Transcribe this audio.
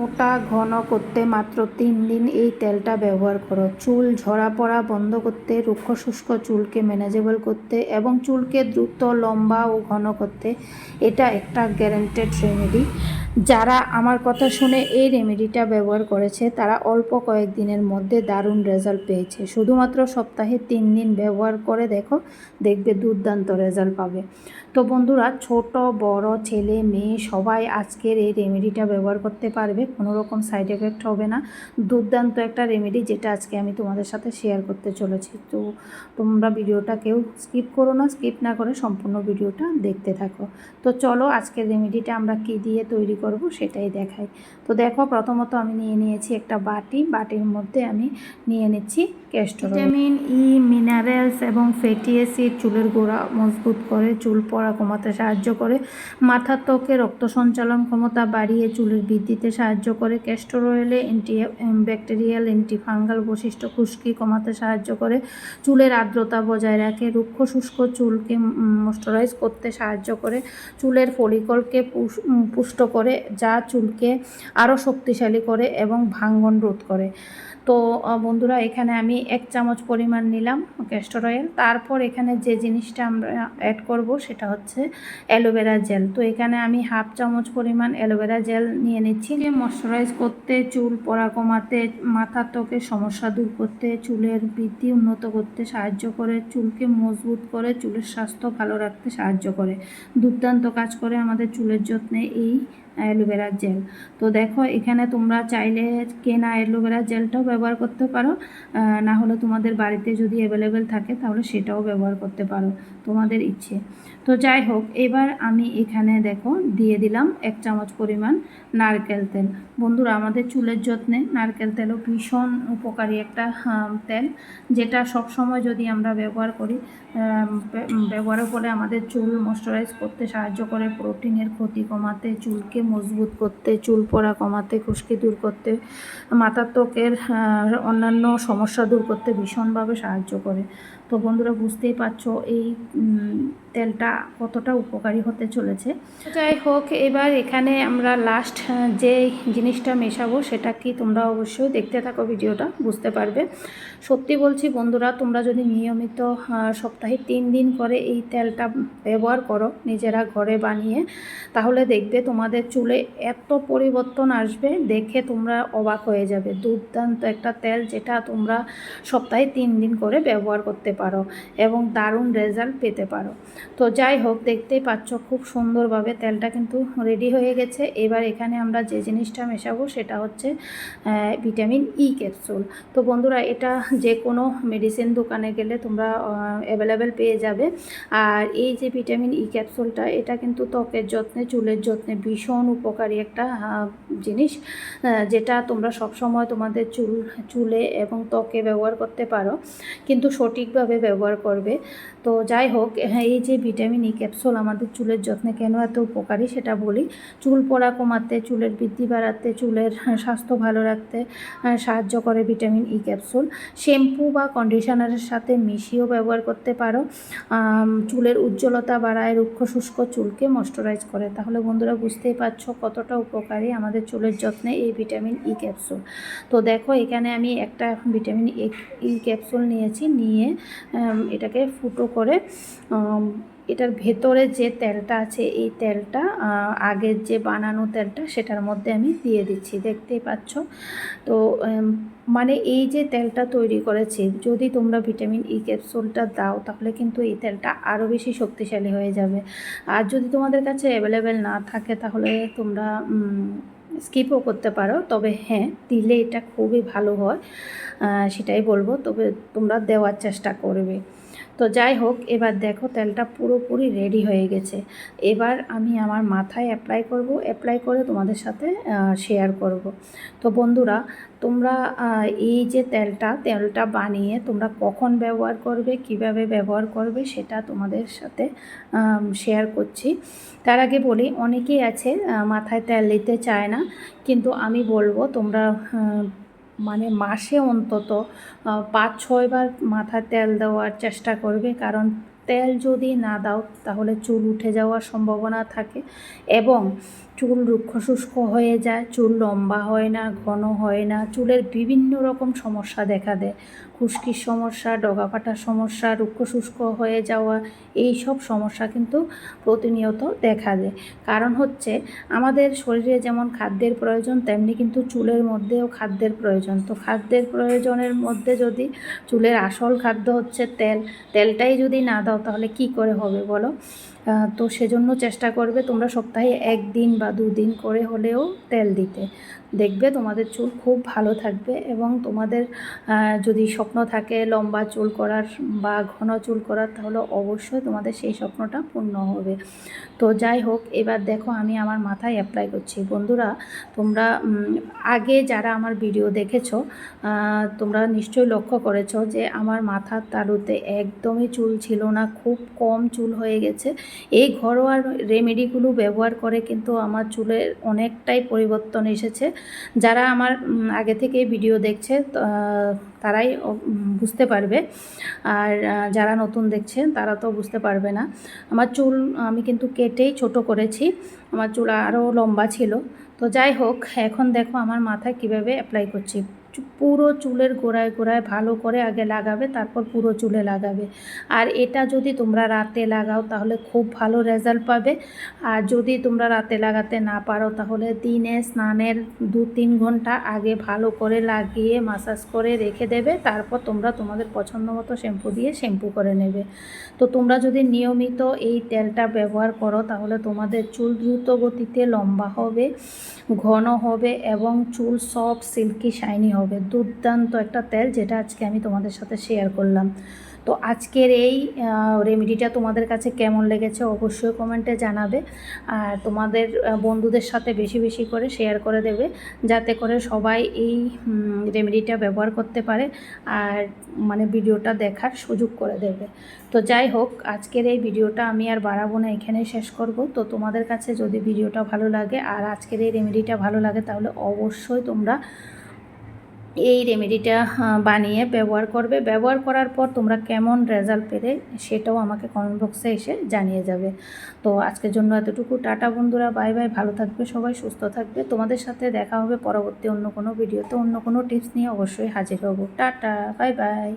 মোটা ঘন করতে মাত্র 3 দিন এই তেলটা ব্যবহার করো। চুল ঝরা পড়া বন্ধ করতে, রুক্ষ শুষ্ক চুলকে ম্যানেজেবল করতে এবং চুলকে দ্রুত লম্বা ও ঘন করতে এটা একটা গ্যারান্টেড রেমেডি। যারা আমার কথা শুনে এই রেমেডিটা ব্যবহার করেছে তারা অল্প কয়েকদিনের মধ্যে দারুণ রেজাল্ট পেয়েছে। শুধুমাত্র সপ্তাহে 3 দিন ব্যবহার করে দেখো, দেখবে দুর্দান্ত রেজাল্ট পাবে। তো বন্ধুরা, ছোট বড় ছেলে মেয়ে সবাই আজকের এই রেমেডিটা ব্যবহার করতে পারবে, কোনো রকম সাইড এফেক্ট হবে না। দুর্দান্ত একটা রেমেডি যেটা আজকে আমি তোমাদের সাথে শেয়ার করতে চলেছি। তো তোমরা ভিডিওটা কেউ স্কিপ করো না, স্কিপ না করে সম্পূর্ণ ভিডিওটা দেখতে থাকো। তো চলো আজকের রেমেডিটা আমরা কী দিয়ে তৈরি করব সেটাই দেখাই। তো দেখো, প্রথমত আমি নিয়ে নিয়েছি একটা বাটির মধ্যে আমি নিয়ে নিচ্ছি castor oil. Vitamin E, minerals এবং ফ্যাটি অ্যাসিড চুলের গোড়া মজবুত করে, চুল পড়া কমাতে সাহায্য করে, মাথার ত্বকে রক্ত সঞ্চালন ক্ষমতা বাড়িয়ে চুলের বৃদ্ধিতে সাহায্য করে। ক্যাস্টর অয়েলে ব্যাকটেরিয়াল ফাঙ্গাল বৈশিষ্ট্য খুশকি কমাতে সাহায্য করে, চুলের আর্দ্রতা বজায় রাখে, রুক্ষ শুষ্ক চুলকে ময়েশ্চারাইজ করতে সাহায্য করে, চুলের ফলিকলকে পুষ্ট করে, যা চুলকে আরও শক্তিশালী করে এবং ভাঙ্গন রোধ করে। তো বন্ধুরা, এখানে আমি 1 চামচ পরিমাণ নিলাম ক্যাস্টর অয়েল। তারপর এখানে যে জিনিসটা আমরা অ্যাড করব সেটা হচ্ছে অ্যালোভেরা জেল। তো এখানে আমি 1/2 চামচ পরিমাণ অ্যালোভেরা জেল নিয়ে নিচ্ছি। ময়েশ্চারাইজ করতে, চুল পড়া কমাতে, মাথার ত্বকের সমস্যা দূর করতে, চুলের বৃদ্ধি উন্নত করতে সাহায্য করে, চুলকে মজবুত করে, চুলের স্বাস্থ্য ভালো রাখতে সাহায্য করে। দুর্দান্ত কাজ করে আমাদের চুলের যত্নে এই অ্যালোভেরা জেল। তো দেখো, এখানে তোমরা চাইলে কেনা অ্যালোভেরা জেলটাও ব্যবহার করতে পারো, না হলে তোমাদের বাড়িতে যদি অ্যাভেলেবেল থাকে তাহলে সেটাও ব্যবহার করতে পারো, তোমাদের ইচ্ছে। তো যাই হোক, এবার আমি এখানে দেখো দিয়ে দিলাম 1 চামচ পরিমাণ নারকেল তেল। বন্ধুরা, আমাদের চুলের যত্নে নারকেল তেলও ভীষণ উপকারী একটা তেল, যেটা সব সময় যদি আমরা ব্যবহার করি, ব্যবহারের ফলে আমাদের চুল ময়েশ্চারাইজ করতে সাহায্য করে, প্রোটিনের ক্ষতি কমাতে, চুলকে মজবুত করতে, চুল পড়া কমাতে, খুশকি দূর করতে, মাথার ত্বকের অন্যান্য সমস্যা দূর করতে ভীষণভাবে সাহায্য করে। তো বন্ধুরা, বুঝতেই পারছো এই তেলটা কতটা উপকারী হতে চলেছে। যাই হোক, এবার এখানে আমরা লাস্ট যে জিনিসটা মেশাবো সেটা কি, তোমরা অবশ্যই দেখতে থাকো, ভিডিওটা বুঝতে পারবে। সত্যি বলছি বন্ধুরা, তোমরা যদি নিয়মিত সপ্তাহে 3 দিন করে এই তেলটা ব্যবহার করো নিজেরা ঘরে বানিয়ে, তাহলে দেখবে তোমাদের চুলে এত পরিবর্তন আসবে, দেখে তোমরা অবাক হয়ে যাবে। দুর্দান্ত একটা তেল, যেটা তোমরা সপ্তাহে 3 দিন করে ব্যবহার করতে পারো এবং দারুণ রেজাল্ট পেতে পারো। তো যাই হোক, দেখতেই পাচ্ছ খুব সুন্দরভাবে তেলটা কিন্তু রেডি হয়ে গেছে। এবার এখানে আমরা যে জিনিসটা মেশাবো সেটা হচ্ছে ভিটামিন ই ক্যাপসুল। তো বন্ধুরা, এটা যে কোনো মেডিসিন দোকানে গেলে তোমরা অ্যাভেলেবেল পেয়ে যাবে। আর এই যে ভিটামিন ই ক্যাপসুলটা, এটা কিন্তু ত্বকের যত্নে, চুলের যত্নে ভীষণ উপকারী একটা জিনিস, যেটা তোমরা সবসময় তোমাদের চুলে এবং ত্বকে ব্যবহার করতে পারো, কিন্তু সঠিকভাবে ব্যবহার করবে। তো যাই হোক, এই যে ভিটামিন ই ক্যাপসুল আমাদের চুলের যত্নে কেন এত উপকারী সেটা বলি। চুল পড়া কমাতে, চুলের বৃদ্ধি বাড়াতে, চুলের স্বাস্থ্য ভালো রাখতে সাহায্য করে ভিটামিন ই ক্যাপসুল। শ্যাম্পু বা কন্ডিশনারের সাথে মিশিয়েও ব্যবহার করতে পারো। চুলের উজ্জ্বলতা বাড়ায়, রুক্ষ শুষ্ক চুলকে ময়েশ্চারাইজ করে। তাহলে বন্ধুরা, বুঝতেই পারছো কতটা উপকারী আমাদের চুলের যত্নে এই ভিটামিন ই ক্যাপসুল। তো দেখো, এখানে আমি একটা ভিটামিন ই ক্যাপসুল নিয়েছি, নিয়ে এটাকে ফুটো করে এটার ভেতরে যে তেলটা আছে, এই তেলটা আগের যে বানানো তেলটা সেটার মধ্যে আমি দিয়ে দিচ্ছি, দেখতেই পাচ্ছ। তো মানে এই যে তেলটা তৈরি করেছি, যদি তোমরা ভিটামিন ই ক্যাপসুলটা দাও তাহলে কিন্তু এই তেলটা আরও বেশি শক্তিশালী হয়ে যাবে। আর যদি তোমাদের কাছে অ্যাভেলেবেল না থাকে তাহলে তোমরা স্কিপও করতে পারো, তবে হ্যাঁ, দিলে এটা খুবই ভালো হয়, সেটাই বলবো। তবে তোমরা দেওয়ার চেষ্টা করবে। তো যাই হোক, এবার দেখো তেলটা পুরোপুরি রেডি হয়ে গেছে। এবার আমি আমার মাথায় অ্যাপ্লাই করে তোমাদের সাথে শেয়ার করব। তো বন্ধুরা, তোমরা এই যে তেলটা বানিয়ে তোমরা কখন ব্যবহার করবে, কিভাবে ব্যবহার করবে সেটা তোমাদের সাথে শেয়ার করছি। তার আগে বলি, অনেকেই আছে মাথায় তেল দিতে চায় না, কিন্তু আমি বলবো তোমরা মানে মাসে অন্তত 5-6 বার মাথায় তেল দেওয়ার চেষ্টা করবে, কারণ তেল যদি না দাও তাহলে চুল উঠে যাওয়ার সম্ভাবনা থাকে এবং চুল রুক্ষ শুষ্ক হয়ে যায়, চুল লম্বা হয় না, ঘন হয় না, চুলের বিভিন্ন রকম সমস্যা দেখা দেয়। খুশকির সমস্যা, ডগা ফাটার সমস্যা, রুক্ষ শুষ্ক হয়ে যাওয়া, এই সব সমস্যা কিন্তু প্রতিনিয়ত দেখা দেয়। কারণ হচ্ছে আমাদের শরীরে যেমন খাদ্যের প্রয়োজন, তেমনি কিন্তু চুলের মধ্যেও খাদ্যের প্রয়োজন। তো খাদ্যের প্রয়োজনের মধ্যে যদি চুলের আসল খাদ্য হচ্ছে তেল, তেলটাই যদি না দাও তাহলে কি করে হবে বলো? তো সেজন্য চেষ্টা করবে তোমরা সপ্তাহে 1 দিন বা 2 দিন করে হলেও তেল দিতে। দেখবে তোমাদের চুল খুব ভালো থাকবে এবং তোমাদের যদি স্বপ্ন থাকে লম্বা চুল করার বা ঘন চুল করার, তাহলে অবশ্যই তোমাদের সেই স্বপ্নটা পূর্ণ হবে। তো যাই হোক, এবার দেখো আমি আমার মাথায় অ্যাপ্লাই করছি। বন্ধুরা, তোমরা আগে যারা আমার ভিডিও দেখেছো তোমরা নিশ্চয়ই লক্ষ্য করেছো যে আমার মাথার তালুতে একদমই চুল ছিল না, খুব কম চুল হয়ে গেছে। এই ঘরোয়া রেমেডিগুলো ব্যবহার করে কিন্তু আমার চুলের অনেকটাই পরিবর্তন এসেছে। যারা আমার আগে থেকে ভিডিও দেখছে তারাই বুঝতে পারবে, আর যারা নতুন দেখছেন তারা তো বুঝতে পারবে না। আমার চুল আমি কিন্তু কেটেই ছোট করেছি, আমার চুল আরও লম্বা ছিল। তো যাই হোক, এখন দেখো আমার মাথায় কিভাবে অ্যাপ্লাই করছি। পুরো চুলের গোড়ায় গোড়ায় ভালো করে আগে লাগাবে, তারপর পুরো চুলে লাগাবে। আর এটা যদি তোমরা রাতে লাগাও তাহলে খুব ভালো রেজাল্ট পাবে। আর যদি তোমরা রাতে লাগাতে না পারো তাহলে দিনে স্নানের 2-3 ঘন্টা আগে ভালো করে লাগিয়ে মাসাজ করে রেখে দেবে, তারপর তোমরা তোমাদের পছন্দ মতো শ্যাম্পু দিয়ে শ্যাম্পু করে নেবে। তো তোমরা যদি নিয়মিত এই তেলটা ব্যবহার করো তাহলে তোমাদের চুল দ্রুত গতিতে লম্বা হবে, ঘন হবে এবং চুল সফট সিল্কি শাইনি হবে। দুর্দান্ত একটা তেল, যেটা আজকে আমি তোমাদের সাথে শেয়ার করলাম। তো আজকের এই রেমেডিটা তোমাদের কাছে কেমন লেগেছে অবশ্যই কমেন্টে জানাবে। আর তোমাদের বন্ধুদের সাথে বেশি বেশি করে শেয়ার করে দেবে, যাতে করে সবাই এই রেমেডিটা ব্যবহার করতে পারে আর মানে ভিডিওটা দেখার সুযোগ করে দেবে। তো যাই হোক, আজকের এই ভিডিওটা আমি আর বাড়াবো না, এখানেই শেষ করব। তো তোমাদের কাছে যদি ভিডিওটা ভালো লাগে আর আজকের এই রেমেডিটা ভালো লাগে তাহলে অবশ্যই তোমরা এই রেমেডিটা বানিয়ে ব্যবহার করবে। ব্যবহার করার পর তোমরা কেমন রেজাল্ট পেলে সেটাও আমাকে কমেন্ট বক্সে এসে জানিয়ে যাবে। তো আজকের জন্য এতটুকু। টাটা বন্ধুরা, বাই বাই। ভালো থাকবে সবাই, সুস্থ থাকবে। তোমাদের সাথে দেখা হবে পরবর্তী অন্য কোনো ভিডিওতে, অন্য কোনো টিপস নিয়ে অবশ্যই হাজির হব। Tata, bye bye.